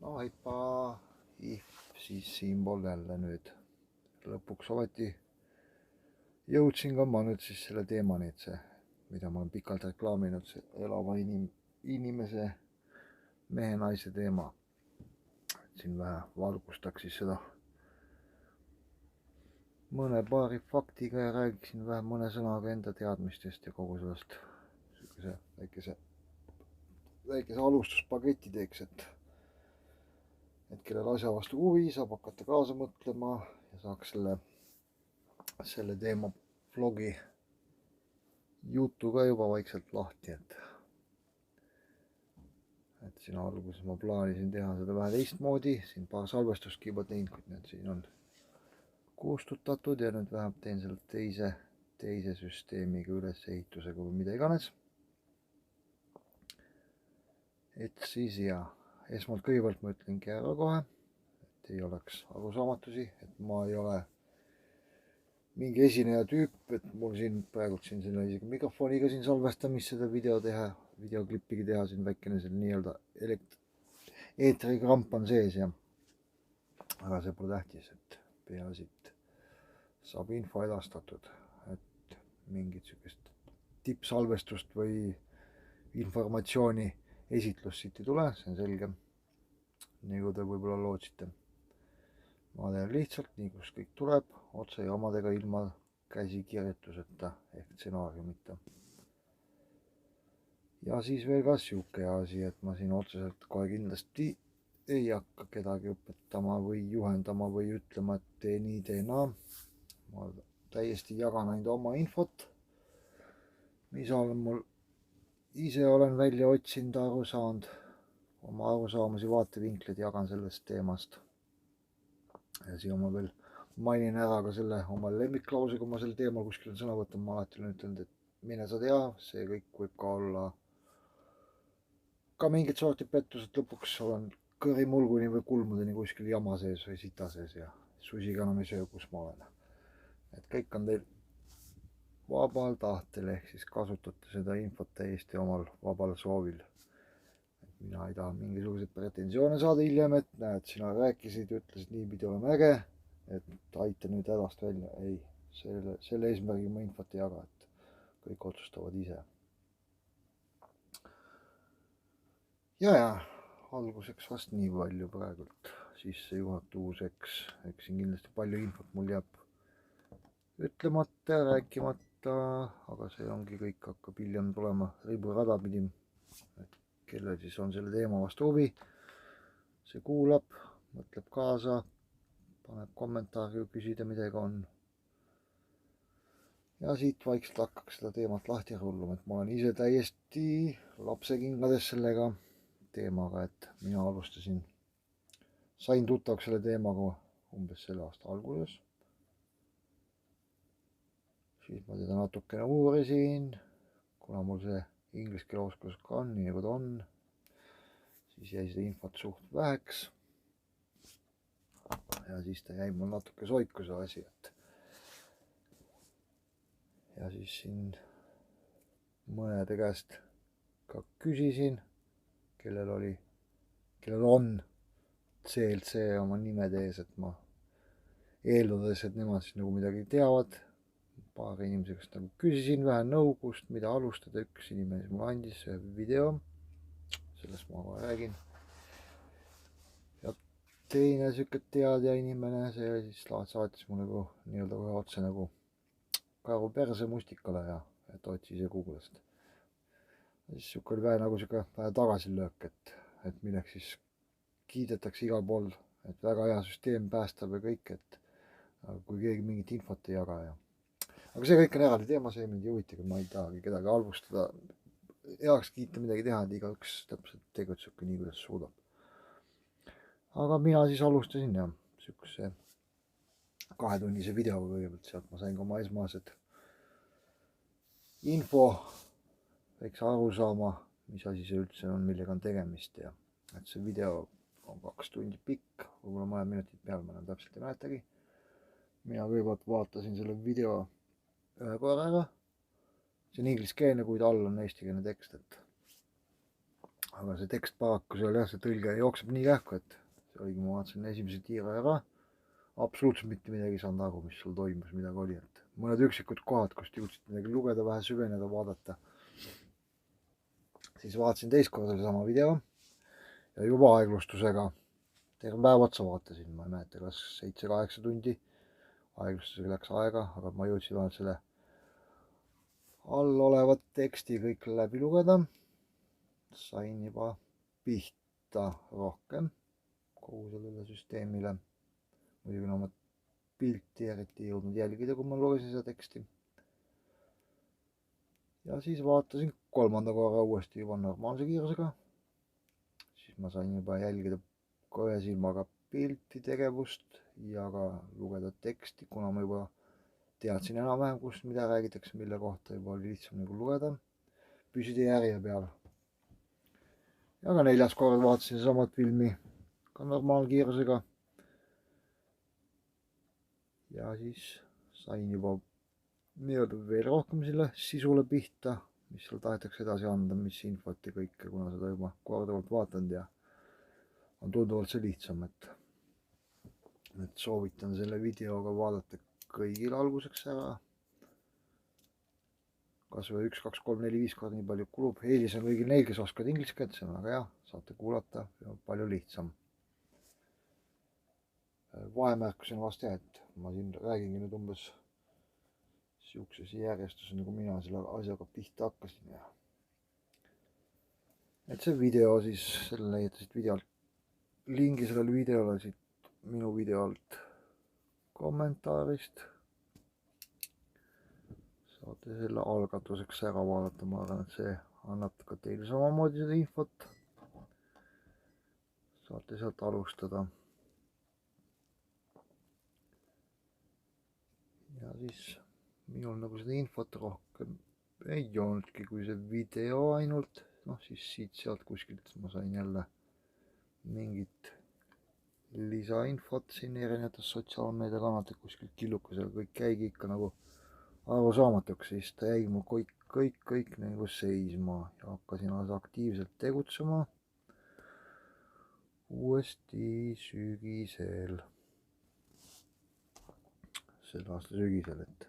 no heippa siis siinpool jälle nüüd. Lõpuks ometi jõudsin ka ma nüüd siis selle teemani, et see, mida ma olen pikalt reklaaminud, see elava inimese, mehe-naise teema. Siin vähe valgustaks siis seda mõne paari faktiga ja räägiksin vähe mõne sõnaga enda teadmistest ja kogu sellest väikese alustuspaketi teeks, et kellel asja vastu huvi, saab hakata kaasa mõtlema ja saaks selle teema vlogi jutu ka juba vaikselt lahti, et siin alguses ma plaanisin teha seda vähe teistmoodi, siin paar salvestustki juba teinud, kuid need siin on kustutatud ja nüüd vähemalt teen selle teise süsteemiga ülesehitusega või mida iganes. Et siis ja esmalt kõigepealt ma ütlengi ära kohe, et ei oleks arusaamatusi, et ma ei ole mingi esineja tüüp, et mul siin praegu siin isegi mikrofoniga siin salvestamist seda videoklippigi teha, siin väikene seal nii-öelda eetrikramp on sees ja aga see pole tähtis, et peaasi, et saab info edastatud, et mingit sihukest tippsalvestust või informatsiooni esitlust siit ei tule, see on selge, nagu te võib-olla lootsite. Ma teen lihtsalt nii, kus kõik tuleb, otse jaamadega ilma käsikirjutuseta ehk stsenaariumita. Ja siis veel ka sihuke asi, et ma siin otseselt kohe kindlasti ei hakka kedagi õpetama või juhendama või ütlema, et tee nii, tee naa. Ma täiesti jagan ainult oma infot, mis olen mul ise olen välja otsinud, aru saanud, oma arusaamasi, vaatevinklid jagan sellest teemast. Ja siia ma veel mainin ära ka selle oma lemmiklause, kui ma sel teemal kuskil sõna võtan, ma alati olen ütelnud, et mine sa tea, see kõik võib ka olla ka mingit sorti pettus, et lõpuks olen kõrimulguni või kulmudeni kuskil jama sees või sita sees ja susiga enam ei söö, kus ma olen. Et kõik on teil vabal tahtel, ehk siis kasutate seda infot täiesti omal vabal soovil. Mina ei taha mingisuguseid pretensioone saada hiljem, et näed, sina rääkisid, ütlesid niipidi, oleme äge, et aita nüüd hädast välja. Ei, selle eesmärgi ma infot ei jaga, et kõik otsustavad ise. Ja alguseks vast nii palju praegult sissejuhatuseks, eks siin kindlasti palju infot mul jääb ütlemata, rääkimata, aga see ongi kõik, hakkab hiljem tulema riburada pidi. Et kellel siis on selle teema vastu huvi, see kuulab, mõtleb kaasa, paneb kommentaari, kui küsida midagi on. Ja siit vaikselt hakkaks seda teemat lahti rulluma, et ma olen ise täiesti lapsekingades sellega teemaga, et mina sain tuttavaks selle teemaga umbes selle aasta alguses. Siis ma teda natukene uurisin, kuna mul see inglise keele oskus ka on, nii nagu ta on, siis jäi seda infot suht väheks. Ja siis ta jäi mul natuke soiku see asi, et ja siis siin mõnede käest ka küsisin, kellel on CLC oma nimed ees, et ma eeldades, et nemad siis nagu midagi teavad, paari inimese käest nagu küsisin vähe nõu, kust mida alustada. Üks inimene mulle andis ühe video, sellest ma räägin. Ja teine sihuke teadja inimene, see siis saatis mulle nagu nii-öelda kohe otse nagu karu perse mustikale ja et otsi ise Google'ist. Siis sihuke oli vähe nagu sihuke vähe tagasilöök, et milleks siis kiidetakse igal pool, et väga hea süsteem päästab ja kõik, et kui keegi mingit infot ei jaga ja aga see kõik on eraldi teema, see mind ei huvitagi, ma ei tahagi kedagi halvustada, heaks kiita, midagi teha, et igaüks täpselt tegutsebki nii, kuidas suudab. Aga mina siis alustasin jah, sihukese 2-tunnise videoga kõigepealt, sealt ma sain ka oma esmased info, väikse arusaama, mis asi see üldse on, millega on tegemist ja et see video on 2 tundi pikk, võib-olla mõned minutid peal, ma enam täpselt ei mäletagi. Mina kõigepealt vaatasin selle video ühe korraga, see on ingliskeelne, kuid all on eestikeelne tekst, et aga see tekst paraku seal jah, see tõlge jookseb nii kähku, et see oligi, ma vaatasin esimese tiire ära, absoluutselt mitte midagi ei saanud aru, mis sul toimus, midagi oli, et mõned üksikud kohad, kust jõudsid midagi lugeda, vähe süveneda, vaadata. Siis vaatasin teist korda sama video ja juba aeglustusega. Terve päev otsa vaatasin, ma ei mäleta, kas 7-8 tundi aeglustusega läks aega, aga ma jõudsin ainult selle all olevat teksti kõik läbi lugeda. Sain juba pihta rohkem kogu sellele süsteemile. Muidugi oma pilti eriti ei jõudnud jälgida, kui ma lugesin seda teksti. Ja siis vaatasin kolmanda korra uuesti juba normaalse kiirusega. Siis ma sain juba jälgida ühe silmaga pilti tegevust ja ka lugeda teksti, kuna ma juba teadsin enam-vähem, kust mida räägitakse, mille kohta juba oli lihtsam nagu lugeda. Püsida järje peal. Ja ka neljas kord vaatasin samat filmi ka normaalkiirusega. Ja siis sain juba nii-öelda veel rohkem selle sisule pihta, mis seal tahetakse edasi anda, mis infot ja kõike, kuna seda juba korduvalt vaatanud ja on tunduvalt see lihtsam, et soovitan selle videoga vaadata kõigil alguseks ära. Kas või 1, 2, 3, 4, 5 korda nii palju kulub. Eelis on kõigil neil, kes oskavad inglise keelt, see on väga hea, saate kuulata, palju lihtsam. Vahemärkusin vast jah, et ma siin räägingi nüüd umbes siukses järjestus, nagu mina selle asjaga pihta hakkasin. Ja et see video siis, selle leiate siit videolt, lingi sellele videole siit minu video alt kommentaarist. Saate selle algatuseks ära vaadata, ma arvan, et see annab ka teile samamoodi seda infot. Saate sealt alustada. Ja siis minul nagu seda infot rohkem ei olnudki, kui see video ainult. Noh, siis siit-sealt kuskilt ma sain jälle mingit lisainfot siin erinevates sotsiaalmeediakanalites, kuskilt killukesega kõik käigi ikka nagu arusaamatuks, siis ta jäi mu kõik nagu seisma ja hakkasin alles aktiivselt tegutsema uuesti sügisel, selle aasta sügisel, et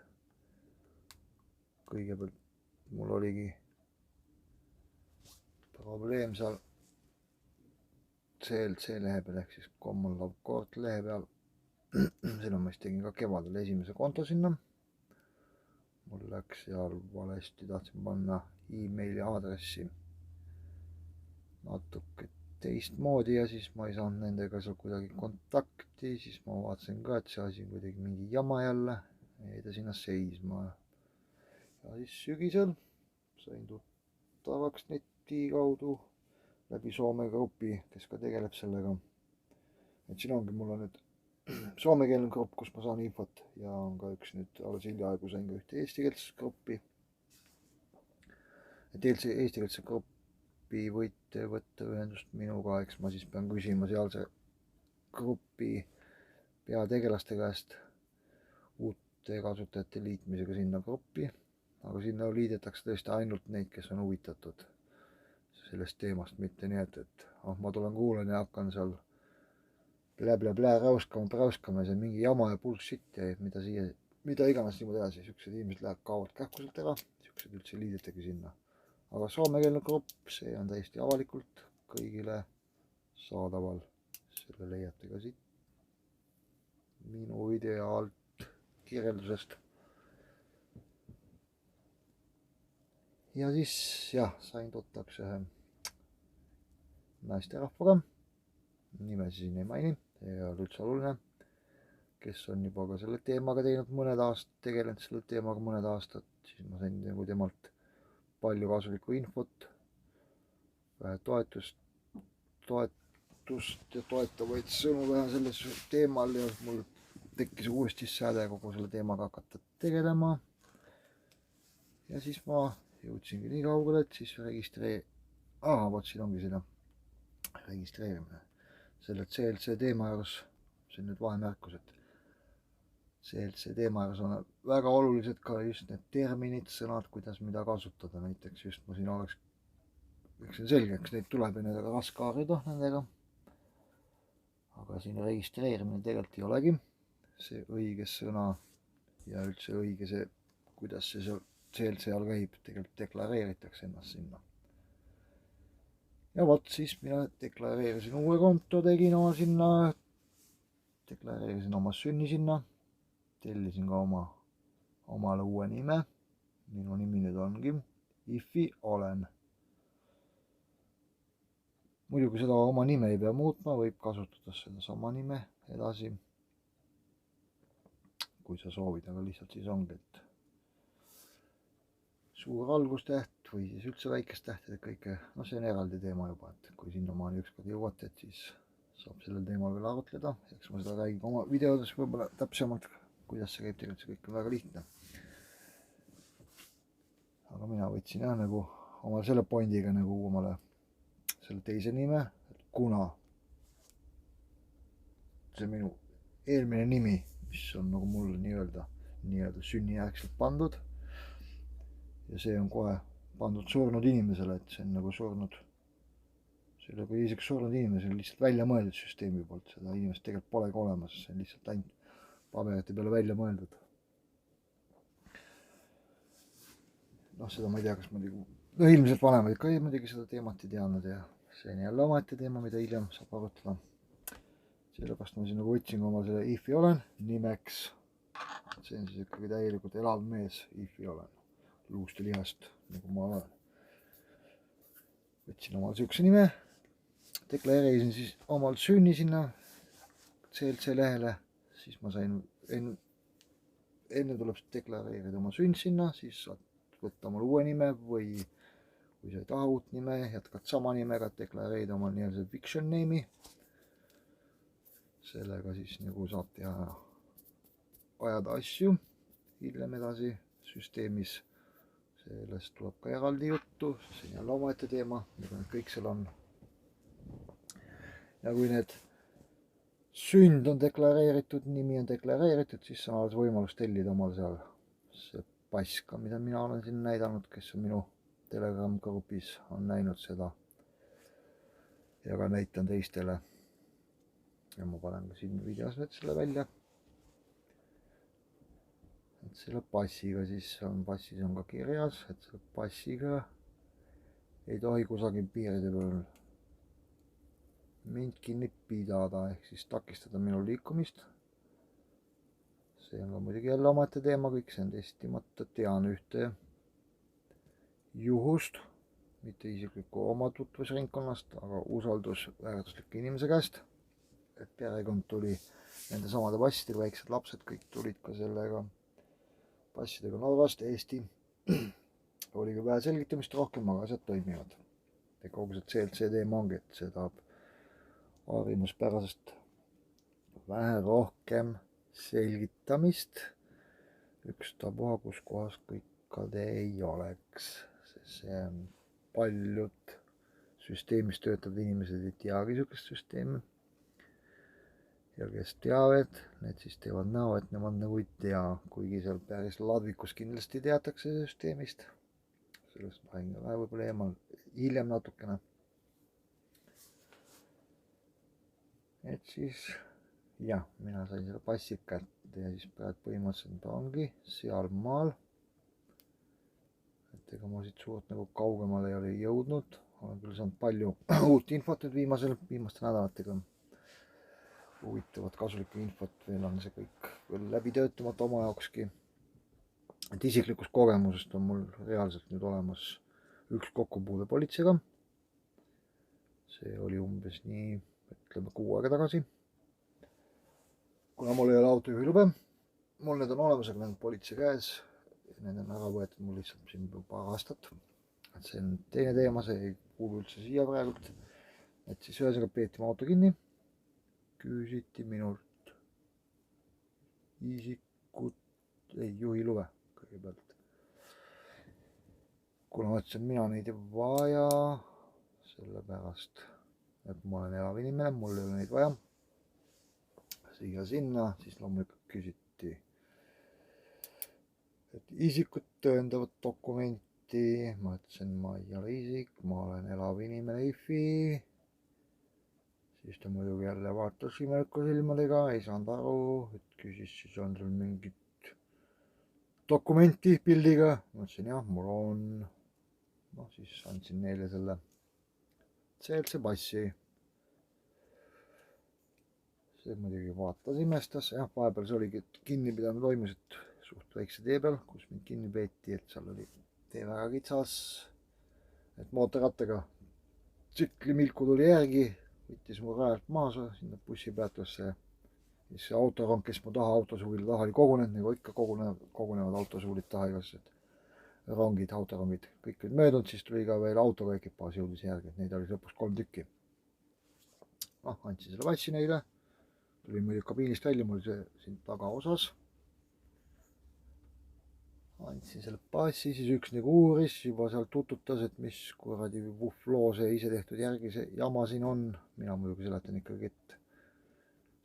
kõigepealt mul oligi probleem seal CLC lehe peal ehk siis Common Law Court lehe peal. Sinna ma siis tegin ka kevadel esimese konto sinna. Mul läks seal valesti, tahtsin panna emaili aadressi natuke teistmoodi ja siis ma ei saanud nendega seal kuidagi kontakti. Siis ma vaatasin ka, et see asi on kuidagi mingi jama jälle, jäi ta sinna seisma. Ja siis sügisel sain tuttavaks neti kaudu läbi Soome grupi, kes ka tegeleb sellega. Et siin ongi, mul on nüüd soomekeelne grupp, kus ma saan infot ja on ka üks nüüd alles hiljaaegu sain ka ühte eestikeelset gruppi. Et eestikeelse gruppi võite võtta ühendust minuga, eks ma siis pean küsima sealse grupi peategelaste käest uute kasutajate liitmisega sinna gruppi. Aga sinna liidetakse tõesti ainult neid, kes on huvitatud sellest teemast, mitte nii, et ma tulen kuulan ja hakkan seal blä räuskama ja see on mingi jama ja bullshit ja mida iganes niimoodi edasi. Siuksed inimesed kaovad kähku sealt ära, siuksed üldse liidetegi sinna. Aga soomekeelne grupp, see on täiesti avalikult kõigile saadaval. Selle leiate ka siit minu video alt kirjeldusest. Ja siis jah, sain tuttavaks ühe naisterahvaga, nime siin ei maini, ei ole üldse oluline, kes on juba ka selle teemaga teinud mõned aastad, tegelenud selle teemaga mõned aastad, siis ma sain nagu temalt palju kasulikku infot, vähe toetust ja toetavaid sõnu vähe selles teemal ja mul tekkis uuesti säde kogu selle teemaga hakata tegelema. Ja siis ma jõudsingi nii kaugele, et siis vot siin ongi seda registreerimine. Selle CLC teema juures, see on nüüd vahemärkus, et CLC teema juures on väga olulised ka just need terminid, sõnad, kuidas mida kasutada. Näiteks just ma siin oleks eks see on selge, eks neid tuleb ja nendega raske harjuda nendega. aga siin registreerimine tegelikult ei olegi see õige sõna ja üldse õige see, kuidas see seal CLC all käib, tegelikult deklareeritakse ennast sinna. ja vot siis mina deklareerisin uue konto, tegin oma sinna, deklareerisin oma sünni sinna, tellisin ka omale uue nime. minu nimi nüüd ongi Ifi Olen. muidugi seda oma nime ei pea muutma, võib kasutada sedasama nime edasi, kui sa soovid, aga lihtsalt siis ongi, et suur algustäht või siis üldse väikest tähtedega kõike, noh, see on eraldi teema juba, et kui sinnamaani ükskord jõuate, et siis saab sellel teemal veel arutleda. eks ma seda räägin oma videodes võib-olla täpsemalt, kuidas see käib, tegelikult see kõik on väga lihtne. aga mina võtsin jah nagu oma selle pointiga nagu omale selle teise nime, kuna see minu eelmine nimi, mis on nagu mul nii-öelda sünnijärgselt pandud ja see on kohe pandud surnud inimesele, et see on nagu surnud, see ei ole kui isegi surnud inimesele lihtsalt välja mõeldud süsteemi poolt, seda inimest tegelikult polegi olemas, see on lihtsalt ainult paberite peale välja mõeldud. noh, seda ma ei tea, kas muidugi, no ilmselt vanemad ikka muidugi seda teemat ei teadnud ja see on jälle omaette teema, mida hiljem saab arutada. sellepärast ma siin nagu võtsin oma selle Ifi Olen nimeks. see on siis ikkagi täielikult elav mees, Ifi Olen, luust ja lihast, nagu ma olen. võtsin omal siukse nime, deklareerisin siis omal sünni sinna CLC lehele, siis ma sain, enne tuleb deklareerida oma sünd sinna, siis saad võtta omal uue nime või kui sa ei taha uut nime, jätkad sama nimega, deklareerida omal nii-öelda fiction name'i. sellega siis nagu saab teha, ajada asju hiljem edasi süsteemis. sellest tuleb ka eraldi juttu, see on jälle omaette teema, mida need kõik seal on. ja kui need sünd on deklareeritud, nimi on deklareeritud, siis on alles võimalus tellida omal seal see pass ka, mida mina olen siin näidanud, kes on minu Telegram grupis, on näinud seda ja ka näitan teistele. ja ma panen ka siin videos nüüd selle välja. et selle passiga siis on, passis on ka kirjas, et selle passiga ei tohi kusagil piiride peal mind kinni pidada ehk siis takistada minu liikumist. see on ka muidugi jälle omaette teema, kõik see on testimata, tean ühte juhust, mitte isiklikku oma tutvusringkonnast, aga usaldusväärtuslike inimese käest, et perekond tuli nende samade passidega, väiksed lapsed kõik tulid ka sellega passidega Norrast, Eesti. oli ka vähe selgitamist rohkem, aga asjad toimivad. ja kogu see CLC teema ongi, et see tahab harjumuspärasest vähe rohkem selgitamist, ükstapuha kus kohas kõik ka te ei oleks, sest see on paljud süsteemis töötavad inimesed ei teagi niisugust süsteemi. ja kes teavad, need siis teevad näo, et nemad nagu ei tea, kuigi seal päris ladvikus kindlasti teatakse süsteemist. sellest ma räägin ka vähe võib-olla eemal hiljem natukene. et siis jah, mina sain selle passi kätte ja siis praegu põhimõtteliselt ongi sealmaal. et ega ma siit suurt nagu kaugemale ei ole jõudnud, olen küll saanud palju uut infot nüüd viimaste nädalatega. huvitavat kasulikku infot, veel on see kõik veel läbi töötamata oma jaokski. et isiklikust kogemusest on mul reaalselt nüüd olemas üks kokkupuude politseiga. see oli umbes nii, ütleme 6 aega tagasi. kuna mul ei ole autojuhilube, mul need on olemas, aga need on politsei käes. Need on ära võetud mul lihtsalt siin paar aastat. et see on teine teema, see ei kuulu üldse siia praegult. et siis ühesõnaga peeti mu auto kinni. küsiti minult juhiluve kõigepealt. kuna ma ütlesin, et mina neid ei vaja, sellepärast et ma olen elav inimene, mul ei ole neid vaja. siia-sinna, siis loomulikult küsiti, et isikut tõendavat dokumenti dokumeenti, ma ütlesin, ma ei ole isik, ma olen elav inimene IFI. Siis ta muidugi jälle vaatas imeliku silmadega, ei saanud aru, et küsis, siis on sul mingit dokumenti pildiga. Ma ütlesin jah, mul on. Noh, siis andsin neile selle CLC passi. See muidugi vaatas, imestas, jah, vahepeal see oligi, et kinnipidamine toimus, et suht väikse tee peal, kus mind kinni peeti, et seal oli tee väga kitsas, et mootorrattaga tsiklimilku tuli järgi, võttis mu rajalt maha sinna bussipeatusse. Siis see autorong, kes mu taha autosuulide taha oli kogunenud, nagu ikka kogunevad autosuulid taha igasugused rongid, autorongid, kõik olid möödunud, siis tuli ka veel autoga ekipaaž jõudis järgi, et neid oli lõpuks 3 tükki. Noh, andsin selle passi neile, tulin muidugi kabiinist välja, mul see siin tagaosas. Andsin selle passi, siis üks nagu uuris, juba seal tututas, et mis kuradi vuhvloo see ise tehtud järgi see jama siin on. Mina muidugi seletan ikkagi, et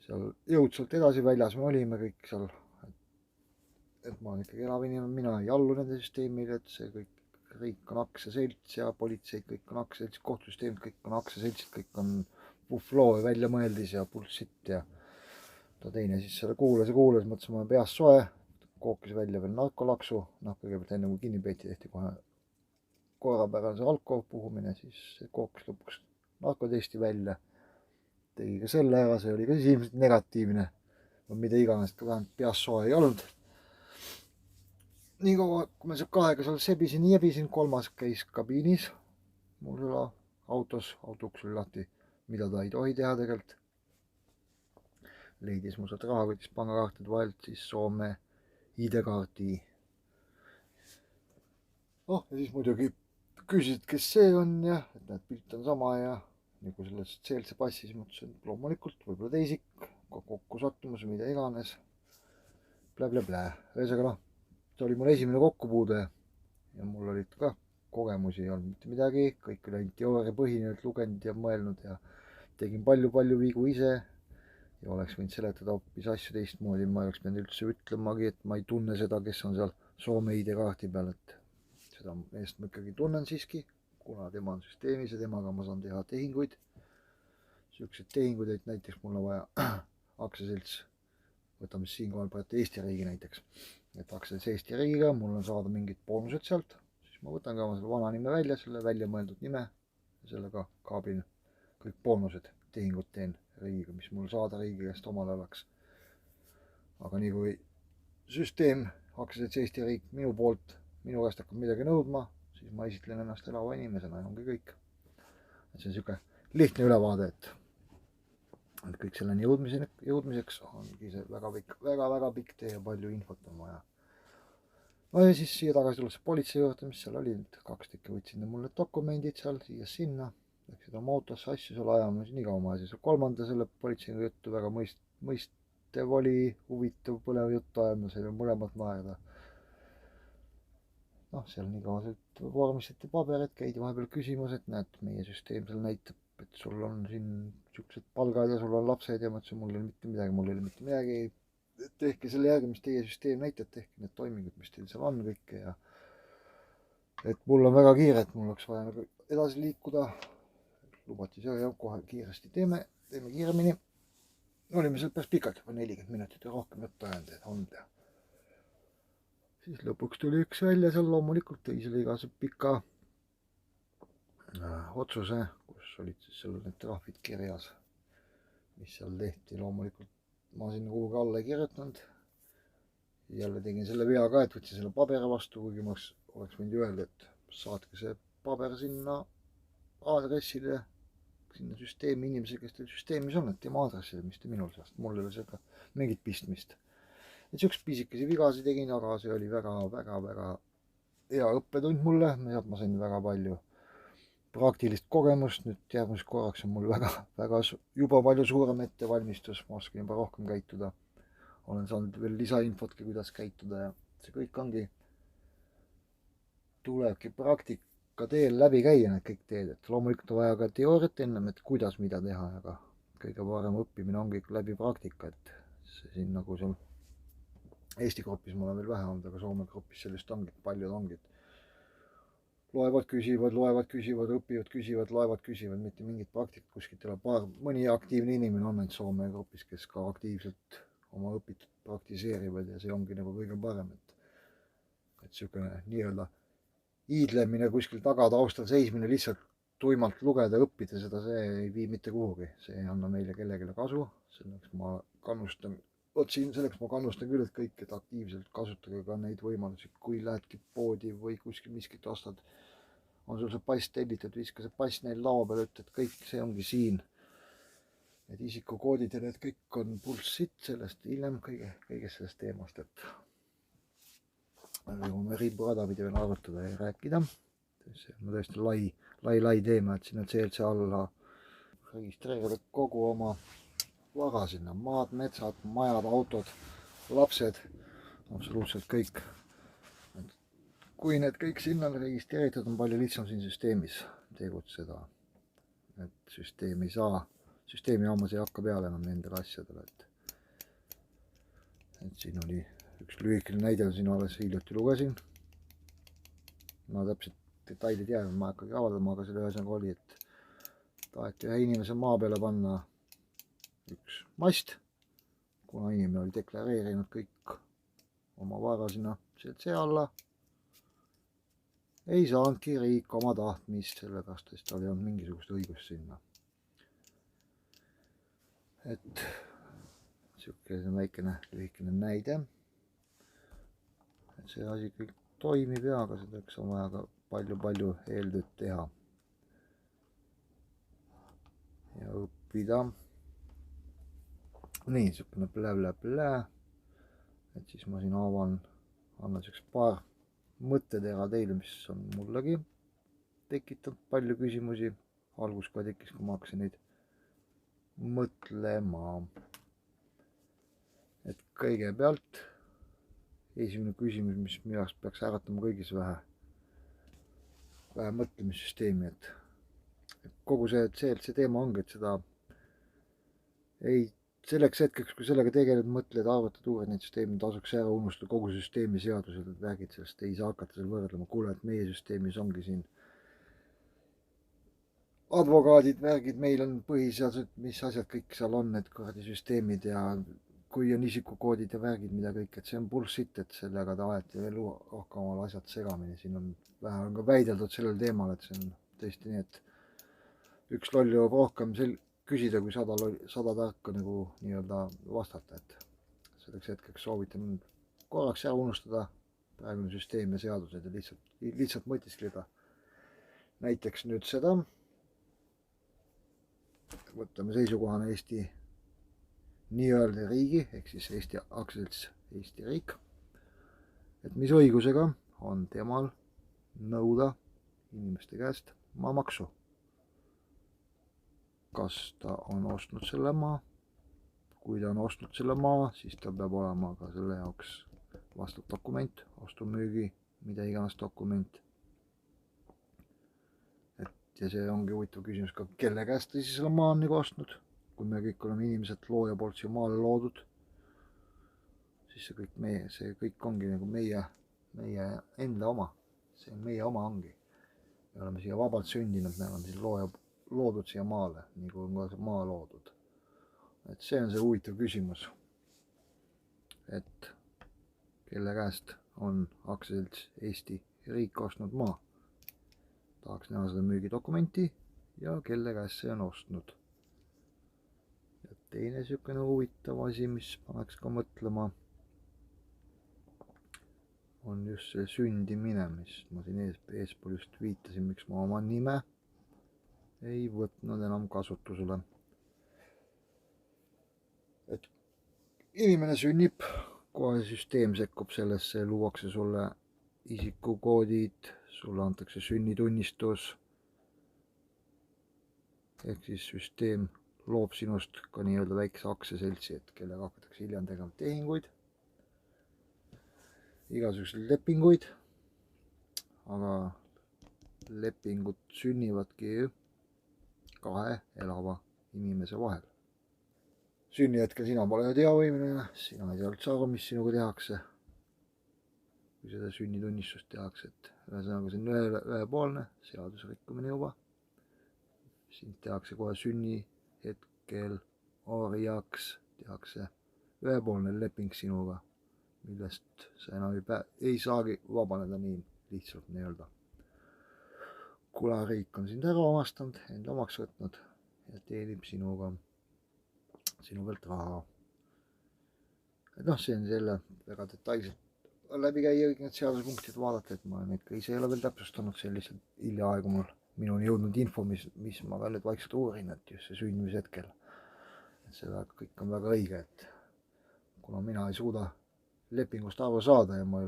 seal jõudsalt edasi väljas me olime kõik seal. Et ma olen ikkagi elav inimene, mina ei allu nende süsteemile, et see kõik riik on aktsiaselts ja politsei, kõik on aktsiaselts, kohtusüsteemid, kõik on aktsiaseltsid, kõik on vuhvloo ja väljamõeldis ja bullshit ja ta teine siis selle kuulas, mõtlesin, ma olen peas soe, kookis välja veel narkolaksu, noh kõigepealt enne kui kinni peeti tehti kohe korrapärase alkohol puhumine, siis kookis lõpuks narkotesti välja, tegi ka selle ära, see oli ka siis ilmselt negatiivne või mida iganes, ka vähemalt peas soe ei olnud. Nii kaua, kui ma kahega seal sebisin, jebisin, kolmas käis kabiinis mul selle autos, autouks oli lahti, mida ta ei tohi teha tegelikult. Leidis mul sealt rahakotist pangakaartide vahelt siis Soome ID-kaardi. Oh, ja siis muidugi küsisid, kes see on ja et näed, pilt on sama ja nagu selles CLC passis mõtlesin, loomulikult, võib-olla teisik, kokku sattumus, mida iganes. Blä. Ühesõnaga noh, see oli mul esimene kokkupuude ja mul olid ka kogemusi, ei olnud mitte midagi, kõik oli ainult teooriapõhine, lugenud ja mõelnud ja tegin palju vigu ise ja oleks võinud seletada hoopis asju teistmoodi, ma ei oleks pidanud üldse ütlemagi, et ma ei tunne seda, kes on seal Soome ID-kaardi peal, et seda meest ma ikkagi tunnen siiski, kuna tema on süsteemis ja temaga ma saan teha tehinguid. Siuksed tehingud, et näiteks mul on vaja aktsiaselts, võtame siinkohal praegu Eesti riigi näiteks, et aktsiaselts Eesti riigiga, mul on saada mingid boonused sealt, siis ma võtan ka oma selle vana nime välja, selle välja mõeldud nime ja sellega kaabin kõik boonused, tehingud teen riigiga, mis mul saada riigi käest omal oleks. Aga nii kui süsteem, aktsiaselts Eesti riik minu poolt, minu käest hakkab midagi nõudma, siis ma esitlen ennast elava inimesena ja ongi kõik. Et see on siuke lihtne ülevaade, et kõik selleni jõudmiseks ongi see väga pikk tee ja palju infot on vaja. No ja siis siia tagasi tulles politsei juurde, mis seal oli, 2 tükki võtsin mulle dokumendid seal siia-sinna, läksid oma autosse asju seal ajama, nii kaua ma siis 3. selle politseiga juttu, väga mõistev oli, huvitav põlev juttu ajama, see oli mõlemad naerda. Noh, seal nii kaua sealt vormistati paberid, käidi vahepeal küsimus, et näed, meie süsteem seal näitab, et sul on siin siuksed palgad ja sul on lapsed ja ma ütlesin, mul ei ole mitte midagi, tehke selle järgi, mis teie süsteem näitab, tehke need toimingud, mis teil seal on kõike ja et mul on väga kiire, et mul oleks vaja nagu edasi liikuda. Lubati see ja kohe kiiresti teeme kiiremini. Olime seal päris pikalt, juba 40 minutit ja rohkem juttu ajanud, et on ja siis lõpuks tuli üks välja seal, loomulikult tõi selle igasuguse pika otsuse, kus olid siis seal need trahvid kirjas, mis seal tehti. Loomulikult ma sinna kuhugi alla ei kirjutanud. Jälle tegin selle vea ka, et võtsin selle paberi vastu, kuigi ma oleks võinud öelda, et saatke see paber sinna aadressile, sinna süsteemi inimesele, kes teil süsteemis on, et tema aadressile, mis te minul seast, mul ei ole seda mingit pistmist. Et siuksed pisikesi vigasi tegin, aga see oli väga hea õppetund mulle, ma sain väga palju praktilist kogemust, nüüd järgmiseks korraks on mul väga juba palju suurem ettevalmistus, ma oskan juba rohkem käituda. Olen saanud veel lisainfotki, kuidas käituda ja see kõik ongi, tulebki praktika teel läbi käia need kõik teed, et loomulikult on vaja ka teooriat ennem, et kuidas mida teha, aga kõige parem õppimine ongi läbi praktika, et see siin nagu seal Eesti grupis mul on veel vähe olnud, aga Soome grupis sellist ongi, paljud ongi, et loevad, küsivad, õpivad, küsivad, loevad, küsivad, mitte mingit praktikat kuskilt ei ole. Mõni aktiivne inimene on ainult Soome grupis, kes ka aktiivselt oma õpitud praktiseerivad ja see ongi nagu kõige parem, et niisugune nii-öelda hiidlemine kuskil taga taustal seismine, lihtsalt tuimalt lugeda, õppida seda, see ei vii mitte kuhugi, see ei anna meile kellelegi kasu. Selleks ma kannustan küll, et kõik, et aktiivselt kasutage ka neid võimalusi, kui lähedki poodi või kuskil miskit ostad, on sul see pass tellitud, viska see pass neil laua peale, ütle, et kõik see ongi siin. Need isikukoodid ja need kõik on bullshit sellest hiljem kõigest sellest teemast, et me riburada pidi veel arvutada ja rääkida. See on tõesti lai teema, et sinna CLC alla registreerida kogu oma vara sinna, maad, metsad, majad, autod, lapsed, absoluutselt kõik. Kui need kõik sinna on registreeritud, on palju lihtsam siin süsteemis tegutseda. Et süsteemi jaamas ei hakka peale enam nendele asjadele. Et siin oli üks lühikene näide, siin alles hiljuti lugesin. Ma täpselt detailid ei tea, ma ei hakkagi avaldama, aga selle ühesõnaga oli, et taheti ühe inimese maa peale panna üks mast, kuna inimene oli deklareerinud kõik oma vara sinna CLC alla. Ei saanudki riik oma tahtmist, sellepärast, et tal ei olnud mingisugust õigust sinna. Et niisugune väikene lühikene näide. Et see asi kõik toimib ja, aga selleks on vaja ka palju eeltööd teha. Ja õppida. Nii, niisugune plä. Et siis ma siin annan üks paar mõttetera teile, mis on mullegi tekitanud palju küsimusi. Algus ka tekkis, kui ma hakkasin neid mõtlema. Et kõigepealt esimene küsimus, mis minu jaoks peaks äratama kõigis vähe mõtlemissüsteemi, et kogu see CLC teema ongi, et seda ei selleks hetkeks, kui sellega tegeled, mõtled, arvatad, uued neid süsteemi, tasuks ära unustada kogu süsteemi seadused, et räägid sellest, ei saa hakata seal võrdlema. Kuule, et meie süsteemis ongi siin advokaadid, värgid, meil on põhiseadused, mis asjad kõik seal on, need kuradi süsteemid ja kui on isikukoodid ja värgid, mida kõik, et see on bullshit, et sellega ta aeti veel rohkem omal asjad segamini. Siin on vähe ka väideldud sellel teemal, et see on tõesti nii, et üks loll jõuab rohkem küsida, kui 100 tarka nagu nii-öelda vastata, et selleks hetkeks soovitan korraks ära unustada praegune süsteem ja seadused ja lihtsalt mõtiskleda. Näiteks nüüd seda, võtame seisukohana Eesti nii-öelda riigi, ehk siis Eesti aktsiaselts Eesti riik, et mis õigusega on temal nõuda inimeste käest maamaksu. Kas ta on ostnud selle maa? Kui ta on ostnud selle maa, siis ta peab olema ka selle jaoks vastav dokument, ostu-müügi, mida iganes dokument. Ja see ongi huvitav küsimus ka, kelle käest ta siis selle maa on nagu ostnud. Kui me kõik oleme inimesed looja poolt siia maale loodud, siis see kõik ongi nagu meie enda oma. See meie oma ongi. Me oleme siia vabalt sündinud, me oleme siin loodud siia maale, nii kui on ka maa loodud. Et see on see huvitav küsimus. Et kelle käest on aktsiaselts Eesti riik ostnud maa. Tahaks näha seda müügidokumenti ja kelle käest see on ostnud. Ja teine niisugune huvitav asi, mis paneks ka mõtlema, on just see sündimine, mis ma siin eespool just viitasin, miks ma oma nime ei võtnud enam kasutusele. Et inimene sünnib, kohe süsteem sekkub sellesse, luuakse sulle isikukoodid, sulle antakse sünnitunnistus, ehk siis süsteem loob sinust ka nii-öelda väikse aktsiaseltsi, et kellega hakatakse hiljem tegema tehinguid, igasuguseid lepinguid, aga lepingud sünnivadki kahe elava inimese vahel. Sünnihetkel sina pole teavõimeline, sina ei tea üldse aru, mis sinuga tehakse. Kui seda sünnitunnistust tehakse, et ühesõnaga see on ühepoolne seadusrikkumine juba. Sind tehakse kohe sünnihetkel orjaks, tehakse ühepoolne leping sinuga, millest sa enam ei saagi vabaneda nii lihtsalt nii-öelda. Kuna riik on sind ära omastanud, enda omaks võtnud ja teenib sinu pealt raha. Et noh, see on selle väga detailselt läbi käia kõik need seadusepunktid vaadata, et ma neid ka ise ei ole veel täpsustanud, see on lihtsalt hiljaaegu minuni jõudnud info, mis ma ka nüüd vaikselt uurin, et just see sünnimishetkel. Et see kõik on väga õige, et kuna mina ei suuda lepingust aru saada ja ma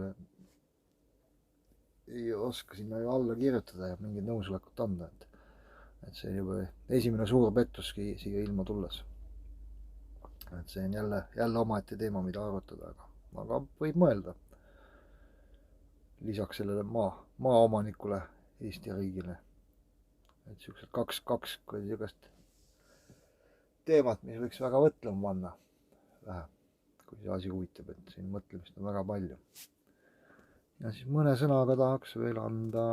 ei oska sinna ju alla kirjutada ja mingit nõusolekut anda, et see on juba esimene suur pettus siia ilma tulles. Et see on jälle omaette teema, mida arutada, aga võib mõelda. Lisaks sellele maaomanikule Eesti riigile. Et siuksed kaks teemat, mis võiks väga mõtlema panna vähe, kui see asi huvitab, et siin mõtlemist on väga palju. Ja siis mõne sõnaga tahaks veel anda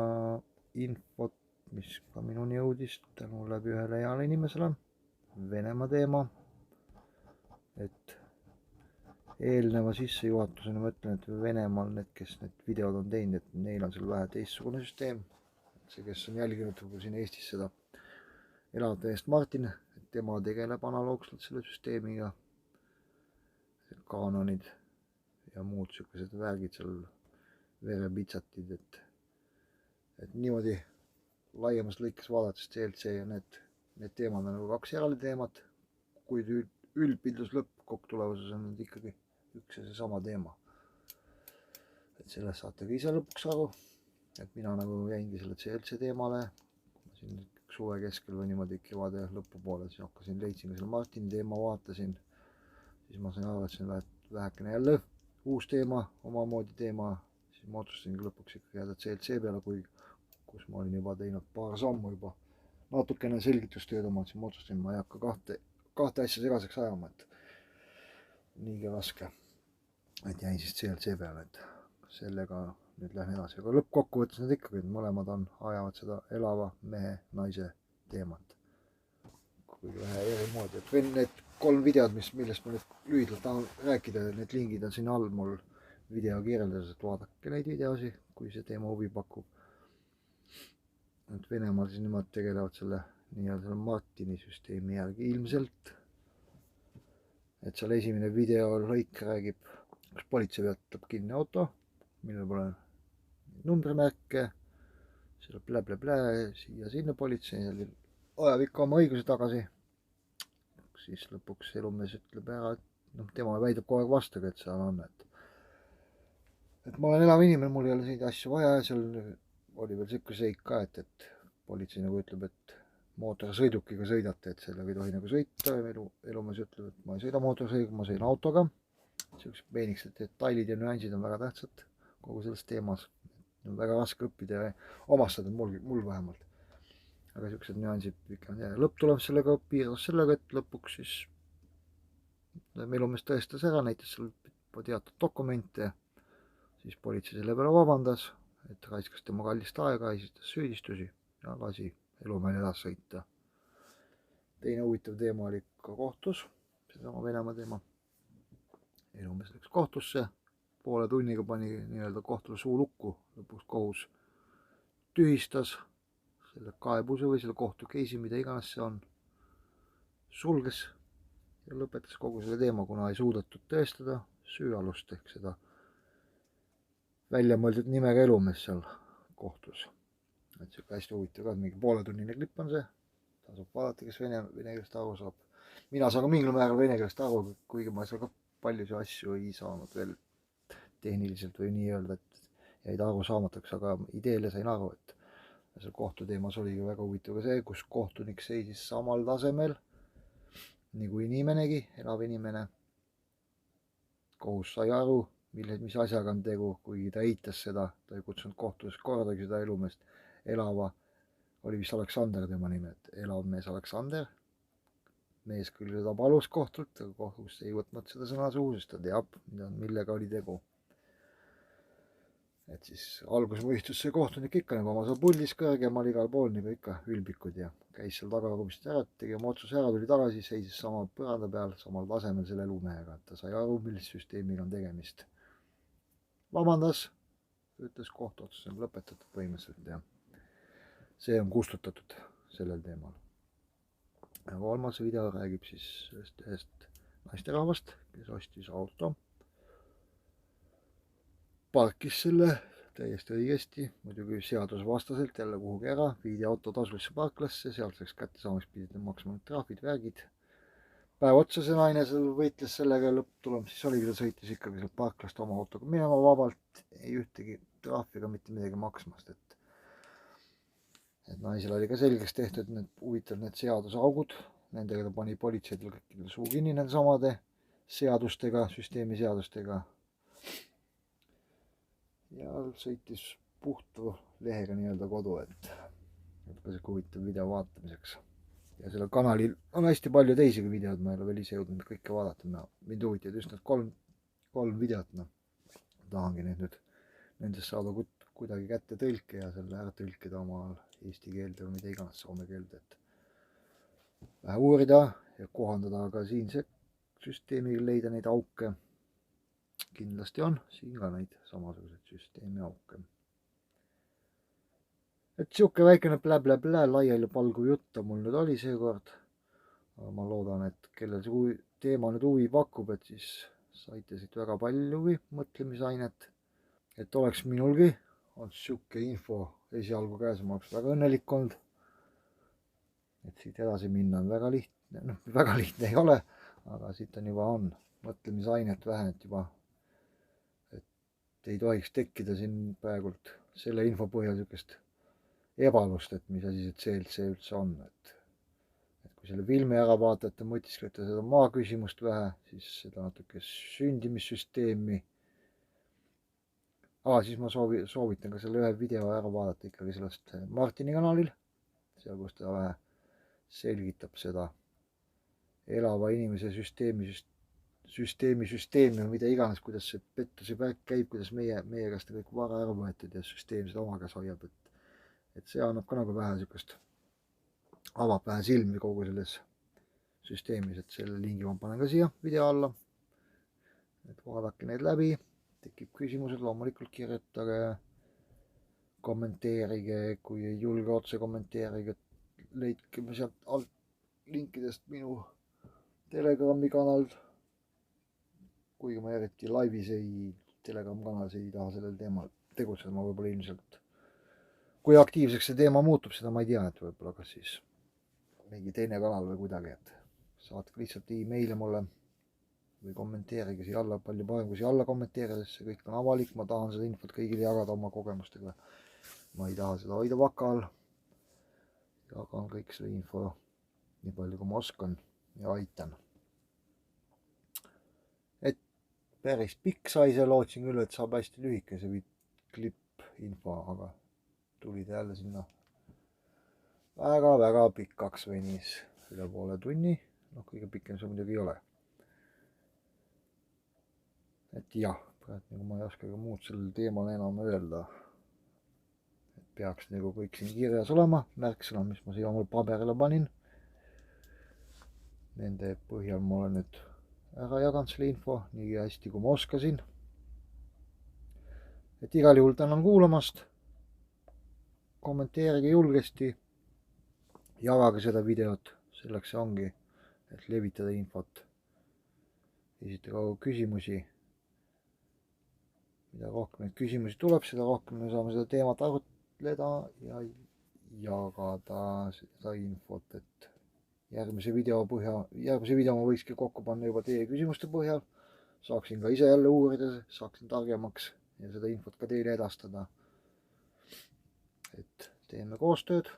infot, mis ka minuni jõudis tänu läbi ühele heale inimesele, Venemaa teema. Et eelneva sissejuhatusena mõtlen, et Venemaal need, kes need videod on teinud, et neil on seal vähe teistsugune süsteem. See, kes on jälginud siin Eestis seda elavat meest Martin, et tema tegeleb analoogselt selle süsteemiga. Kaanonid ja muud sellised värgid seal, verepitsatid, et niimoodi laiemas lõikes vaadates CLC ja need teemad on nagu kaks eraldi teemat, kuid üldpildus lõppkokktulevuses on nüüd ikkagi üks ja seesama teema. Et sellest saate ka ise lõpuks aru, et mina nagu jäingi selle CLC teemale siin suve keskel või niimoodi kevade lõpupoole, siis hakkasin, leidsin selle Martini teema, vaatasin, siis ma sain aru, et see on vähekene jälle uus teema, omamoodi teema, siis ma otsustasin lõpuks ikkagi jääda CLC peale, kus ma olin juba teinud paar sammu juba natukene selgitustööd oma, siis ma otsustasin, ma ei hakka kahte asja segaseks ajama, et niigi raske, et jäin siis CLC peale, et sellega nüüd lähen edasi, aga lõppkokkuvõttes need ikkagi, mõlemad ajavad seda elava mehe, naise teemat. Kuigi vähe eri moodi, et need 3 videod, millest ma nüüd lühidalt tahan rääkida, need lingid on siin all mul video kirjelduses, et vaadake neid videosi, kui see teema huvi pakub. Et Venemaal siis nemad tegelevad selle nii-öelda Martini süsteemi järgi ilmselt. Et seal esimene video lõik räägib, kus politsei peatab kinni auto, millel pole numbrimärke, seal blä, siia-sinna politsei ajab ikka oma õiguse tagasi. Siis lõpuks elumees ütleb ära, et tema väidab kogu aeg vastu, et seal on, et ma olen elav inimene, mul ei ole neid asju vaja ja seal oli veel siuke seik ka, et politsei nagu ütleb, et mootorsõidukiga sõidate, et sellega ei tohi nagu sõita ja elumees ütleb, et ma ei sõida mootorsõidukiga, ma sõin autoga. Siuksed peeniksed detailid ja nüansid on väga tähtsad kogu selles teemas. On väga raske õppida ja omastada, mul vähemalt. Aga siuksed nüansid ikka on ja lõpptulemus sellega piirdus sellega, et lõpuks siis elumees tõestas ära, näitas seal teatud dokumente, siis politsei selle peale vabandas, et raiskas tema kallist aega, esitas süüdistusi ja lasi elumehel edasi sõita. Teine huvitav teema oli ka kohtus, seesama Venemaa teema. Elumees läks kohtusse, poole tunniga pani nii-öelda kohtule suu lukku, lõpuks kohus tühistas selle kaebuse või selle kohtu case'i, mida iganes see on, sulges ja lõpetas kogu selle teema, kuna ei suudetud tõestada süüalust ehk seda välja mõeldud nimega elumees seal kohtus. Et see hästi huvitav ka, mingi pooletunnine klipp on see, tasub vaadata, kes vene keelest aru saab. Mina saan ka mingil määral vene keelest aru, kuigi ma seal ka paljusid asju ei saanud veel tehniliselt või nii öelda, et jäid aru saamatuks, aga ideele sain aru, et seal kohtu teemas oligi väga huvitav ka see, kus kohtunik seisis samal tasemel nagu inimenegi, elav inimene. Kohus sai aru, mis asjaga on tegu, kuigi ta eitas seda, ta ei kutsunud kohtuses kordagi seda elumeest elava, oli vist Aleksander tema nimi, et elav mees Aleksander. Mees küll seda palus kohtult, aga kohtus ei võtnud seda sõna suhu, sest ta teab, millega oli tegu. et siis alguses mõistus see kohtunik ikka nagu oma seal puldis kõrgemal igal pool nagu ikka ülbikud ja käis seal tagaruumist ära, tegi oma otsuse ära, tuli tagasi, seisis sama põranda peal, samal tasemel selle lumehega, et ta sai aru, millise süsteemiga on tegemist. Vabandas, ütles kohtuotsus on lõpetatud põhimõtteliselt ja see on kustutatud sellel teemal. Ja kolmas video räägib siis ühest naisterahvast, kes ostis auto, parkis selle täiesti õigesti, muidugi seadusvastaselt jälle kuhugi ära, viidi auto tasulisse parklasse, sealseks kättesaamiseks pidid maksma need trahvid, värgid. Päev otsa see naine seal võitles sellega ja lõpptulemus siis oligi, ta sõitis ikkagi sealt parklast oma autoga minema vabalt, ei ühtegi trahvi ega mitte midagi maksmast, et naisel oli ka selgeks tehtud, need huvitavad need seadusaugud, nendega ta pani politseidel kõikidel suu kinni nende samade seadustega, süsteemi seadustega. Ja sõitis puhtu lehega nii-öelda kodu, et ka see huvitav video vaatamiseks. Ja sellel kanalil on hästi palju teisigi videod, ma ei ole veel ise jõudnud kõike vaadata, mind huvitavad just need kolm videot, tahangi neid nüüd nendest saada kuidagi kätte tõlke ja selle ära tõlkida omal eesti keelde või mida iganes soome keelde, et vähe uurida ja kohandada ka siinse süsteemiga, leida neid auke. Kindlasti on siin ka neid samasuguseid süsteemi auke. Et siuke väikene blä, laialipalguv jutt mul nüüd oli seekord. Aga ma loodan, et kellel see teema nüüd huvi pakub, et siis saite siit väga palju mõtlemisainet. Et oleks minulgi on siuke info esialgu käes, ma oleks väga õnnelik olnud. Et siit edasi minna on väga lihtne, väga lihtne ei ole, aga siit on juba mõtlemisainet vähenenud juba. Ei tohiks tekkida siin praegult selle info põhjal niisugust ebalust, et mis asi see CLC üldse on. Et kui selle filmi ära vaatate, mõtisklete seda maa küsimust vähe, siis seda natuke sündimissüsteemi. Siis ma soovitan ka selle ühe video ära vaadata ikkagi sellest Martini kanalil, seal kus ta vähe selgitab seda elava inimese süsteemi, mida iganes, kuidas see pettuse värk käib, kuidas meie käest kõik vara ära võetud ja süsteem seda oma käes hoiab, et see annab ka nagu vähe niisugust, avab vähe silmi kogu selles süsteemis, et selle lingi ma panen ka siia video alla, et vaadake neid läbi, tekib küsimused, loomulikult kirjutage, kommenteerige, kui ei julge otse kommenteerige, leidke sealt alt linkidest minu Telegrami kanal, kuigi ma eriti laivis Telegram kanalis ei taha sellel teemal tegutseda, ma võib-olla ilmselt, kui aktiivseks see teema muutub, seda ma ei tea, et võib-olla kas siis mingi teine kanal või kuidagi, et saatke lihtsalt e-maile mulle või kommenteerige siia alla, palju parem kui siia alla kommenteerida, sest see kõik on avalik, ma tahan seda infot kõigile jagada oma kogemustega, ma ei taha seda hoida vaka all, jagan kõik selle info nii palju kui ma oskan ja aitan. Päris pikk sai see, lootsin küll, et saab hästi lühike see klipp info, aga tuli ta jälle sinna väga pikaks venis, üle poole tunni, kõige pikem see muidugi ei ole. Et jah, praegu ma ei oska ka muud sellel teemal enam öelda, et peaks nagu kõik siin kirjas olema, märksõna, mis ma siia omal paberile panin, nende põhjal ma olen nüüd ära jaganud selle info nii hästi kui ma oskasin. Et igal juhul tänan kuulamast, kommenteerige julgesti, jagage seda videot, selleks see ongi, et levitada infot, esitage küsimusi. Mida rohkem neid küsimusi tuleb, seda rohkem me saame seda teemat arutleda ja jagada seda infot, et järgmise video ma võikski kokku panna juba teie küsimuste põhjal, saaksin ka ise jälle uurida, saaksin targemaks ja seda infot ka teile edastada. Et teeme koostööd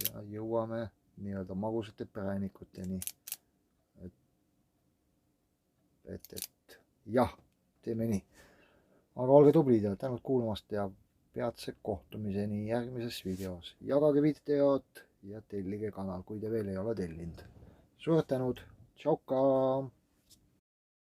ja jõuame nii-öelda magusate präänikuteni. Et jah, teeme nii. Aga olge tublid ja tänud kuulamast ja peatse kohtumiseni järgmises videos. Jagage videot ja tellige kanal, kui te veel ei ole tellinud. Suured tänud, tšauka!